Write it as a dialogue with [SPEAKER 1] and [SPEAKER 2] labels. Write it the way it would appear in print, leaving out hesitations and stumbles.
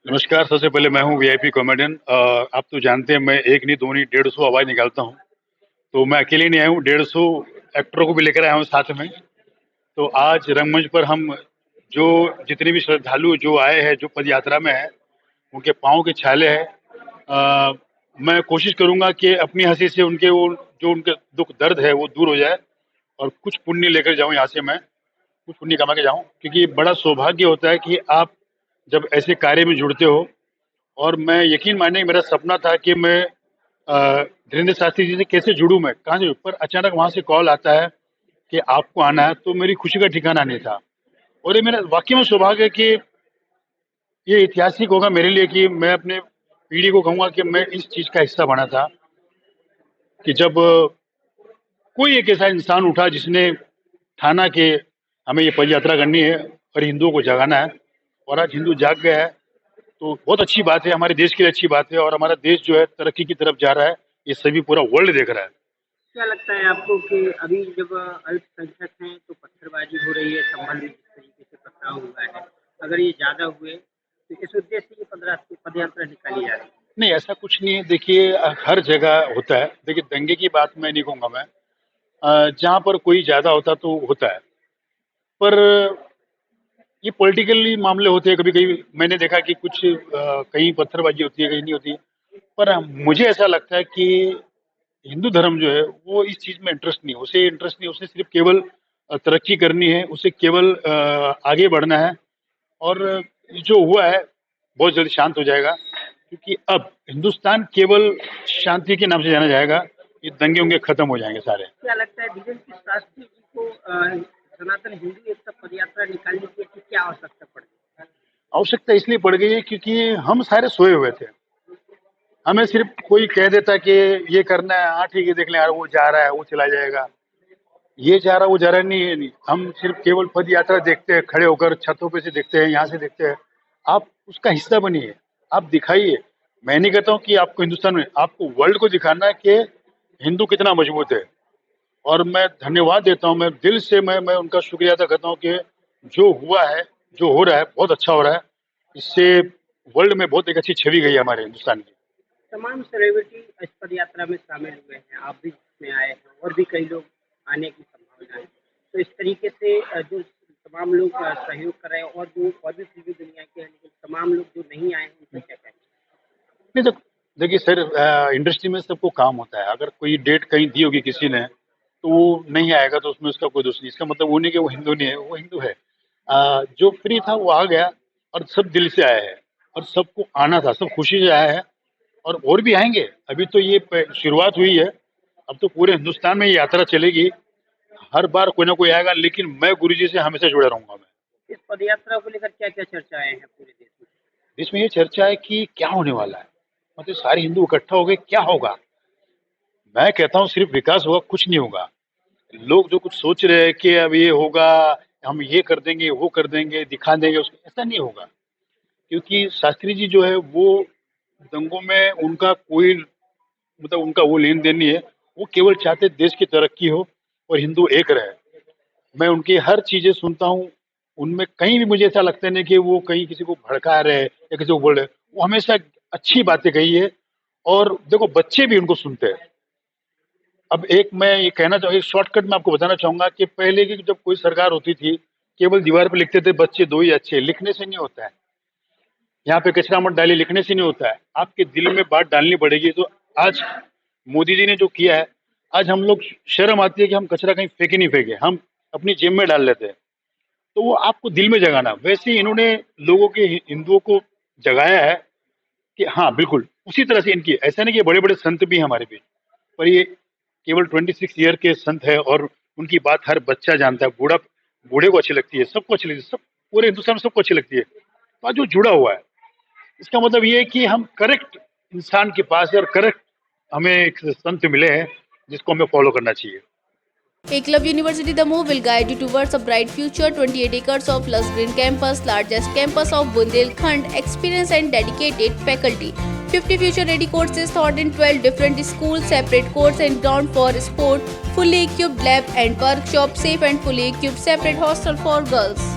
[SPEAKER 1] नमस्कार, सबसे पहले मैं हूँ वीआईपी कॉमेडियन। आप तो जानते हैं मैं 1 नहीं 2 नहीं 150 आवाज़ निकालता हूँ। तो मैं अकेले नहीं आया हूँ, 150 एक्टरों को भी लेकर आया हूँ साथ में। तो आज रंगमंच पर हम जो जितने भी श्रद्धालु जो आए हैं, जो पदयात्रा में हैं, उनके पाँव के छाले हैं। अ, मैं कोशिश करूँगा कि अपनी हँसी से उनके वो जो उनके दुःख दर्द है वो दूर हो जाए और कुछ पुण्य लेकर जाऊँ यहाँ से मैं, कुछ पुण्य कमा के जाऊँ। क्योंकि बड़ा सौभाग्य होता है कि आप जब ऐसे कार्य में जुड़ते हो और मैं यकीन मानिए मेरा सपना था कि मैं धीरेन्द्र शास्त्री जी से कैसे जुड़ूँ मैं, कहाँ से जुड़ूँ? पर अचानक वहाँ से कॉल आता है कि आपको आना है, तो मेरी खुशी का ठिकाना नहीं था। और ये मेरा वाक़ई में सौभाग्य है कि ये ऐतिहासिक होगा मेरे लिए कि मैं अपने पीढ़ी को कहूँगा कि मैं इस चीज़ का हिस्सा बना था कि जब कोई एक ऐसा इंसान उठा जिसने ठाना कि हमें ये पदयात्रा करनी है और हिंदुओं को जगाना है और आज हिंदू जाग गया है। तो बहुत अच्छी बात है, हमारे देश के लिए अच्छी बात है और हमारा देश जो है तरक्की की तरफ जा रहा है, ये सभी पूरा वर्ल्ड देख रहा है।
[SPEAKER 2] क्या लगता है आपको कि अभी जब अल्पसंख्यक हैं तो पत्थरबाजी हो रही है, संभल में जिस तरीके से पथराव हुआ है, अगर ये ज़्यादा हुए तो इस उद्देश्य से ये पदयात्रा निकाली जा रही है?
[SPEAKER 1] नहीं, ऐसा कुछ नहीं है। देखिए हर जगह होता है। देखिए दंगे की बात मैं नहीं कहूँगा मैं। जहाँ पर कोई ज़्यादा होता तो होता है। पर ये पॉलिटिकली मामले होते हैं, कभी-कभी मैंने देखा कि कुछ कहीं पत्थरबाजी होती है, कहीं नहीं होती है। पर मुझे ऐसा लगता है कि हिंदू धर्म जो है वो इस चीज़ में इंटरेस्ट नहीं है, उसे इंटरेस्ट नहीं है, उसे सिर्फ़ केवल तरक्की करनी है, उसे केवल आगे बढ़ना है और ये जो हुआ है बहुत जल्द शांत हो जाएगा क्योंकि अब हिंदुस्तान केवल शांति के नाम से जाना जाएगा, ये दंगे-वंगे खत्म हो जाएँगे सारे।
[SPEAKER 2] क्या लगता है धीरेन्द्र शास्त्री जी को सनातन हिंदू एकता पदयात्रा निकालने की ऐसी क्या आवश्यकता पड़ी?
[SPEAKER 1] आवश्यकता इसलिए पड़ गई है क्योंकि हम सारे सोए हुए थे। हमें सिर्फ़ कोई कह देता कि ये करना है, हाँ ठीक है देख लें यार वो जा रहा है, वो चला जाएगा। ये जा रहा, वो जा रहा नहीं है नहीं। हम सिर्फ़ केवल पद यात्रा देखते हैं, खड़े होकर छतों पे से देखते हैं, यहाँ से देखते हैं। आप उसका हिस्सा बनिए, आप दिखाइए। मैं नहीं कहता हूँ कि आपको हिंदुस्तान में, आपको वर्ल्ड को दिखाना है कि हिंदू कितना मजबूत है। और मैं धन्यवाद देता हूँ, मैं दिल से मैं उनका शुक्रिया अदा करता हूँ कि जो हुआ है, जो हो रहा है, बहुत अच्छा हो रहा है। इससे वर्ल्ड में बहुत एक अच्छी छवि गई है हमारे हिंदुस्तान की।
[SPEAKER 2] तमाम सेलिब्रिटी इस पदयात्रा में शामिल हुए हैं, आप भी इसमें आए हैं और भी कई लोग आने की संभावना है। तो इस तरीके से जो तमाम लोग सहयोग कर रहे हैं और भी पूरी दुनिया के हैं, लेकिन तमाम लोग जो नहीं आए हैं उनका क्या कहना है?
[SPEAKER 1] नहीं तो देखिए सर, इंडस्ट्री में सबको काम होता है। अगर कोई डेट कहीं दी होगी किसी ने, तो वो नहीं आएगा तो उसमें उसका कोई दोष नहीं। इसका मतलब वो नहीं कि वो हिंदू नहीं है, वो हिंदू है। जो फ्री था वो आ गया और सब दिल से आया है और सबको आना था, सब खुशी से आया है और भी आएँगे। अभी तो ये प शुरुआत हुई है, अब तो पूरे हिंदुस्तान में ये यात्रा चलेगी। हर बार कोई ना कोई आएगा लेकिन मैं गुरुजी से हमेशा जुड़ा रहूँगा मैं।
[SPEAKER 2] इस पदयात्रा को लेकर क्या-क्या चर्चाएँ हैं पूरे देश में?
[SPEAKER 1] इसमें ये चर्चा है कि क्या होने वाला है? मतलब सारे हिंदू इकट्ठा हो गए, क्या होगा? मैं कहता हूँ सिर्फ़ विकास होगा, कुछ नहीं होगा। लोग जो कुछ सोच रहे हैं कि अब ये होगा, हम ये कर देंगे, वो कर देंगे, दिखा देंगे उसको, ऐसा नहीं होगा। क्योंकि शास्त्री जी जो है वो दंगों में उनका कोई मतलब उनका वो लेन-देन नहीं है। वो केवल चाहते देश की तरक्की हो और हिंदू एक रहे। मैं उनकी हर चीज़ें सुनता हूँ, उनमें कहीं भी मुझे ऐसा लगता नहीं कि वो कहीं किसी को भड़का रहे हैं या किसी को बोल रहे हैं। वो हमेशा अच्छी बातें कही है और देखो बच्चे भी उनको सुनते हैं। अब एक मैं ये कहना चाहूँ, एक शॉर्टकट मैं आपको बताना चाहूँगा कि पहले की जब कोई सरकार होती थी, केवल दीवार पे लिखते थे बच्चे 2 ही अच्छे, लिखने से नहीं होता है। यहाँ पे कचरा मत डालिए, लिखने से नहीं होता है। आपके दिल में बात डालनी पड़ेगी। तो आज मोदी जी ने जो किया है, आज हम लोग शर्म आती है कि हम कचरा कहीं फेंके नहीं फेंके, हम अपनी जेब में डाल लेते हैं। तो वो आपको दिल में जगाना, वैसे ही इन्होंने लोगों के हिंदुओं को जगाया है कि हाँ, बिल्कुल, उसी तरह से इनकी ऐसा नहीं कि बड़े-बड़े संत भी हैं हमारे बीच, पर ये केवल 26 ईयर के संत हैं और उनकी बात हर बच्चा जानता है, बूढ़े को अच्छी लगती है, सबको अच्छी लगती है, सब पूरे हिंदुस्तान में सबको अच्छी लगती है। तो आज जो जुड़ा हुआ है, इसका मतलब ये है कि हम करेक्ट इंसान के पास है और करेक्ट हमें एक संत मिले हैं, जिसको हमें फॉलो करना चाहिए।
[SPEAKER 3] Eklavya University Damoh will guide you towards a bright future. 28 acres of lush green campus, largest campus of Bundelkhand, experienced and dedicated faculty. 50 future-ready courses taught in 12 different schools, separate course and ground for sport, fully equipped lab and workshop, safe and fully equipped separate hostel for girls.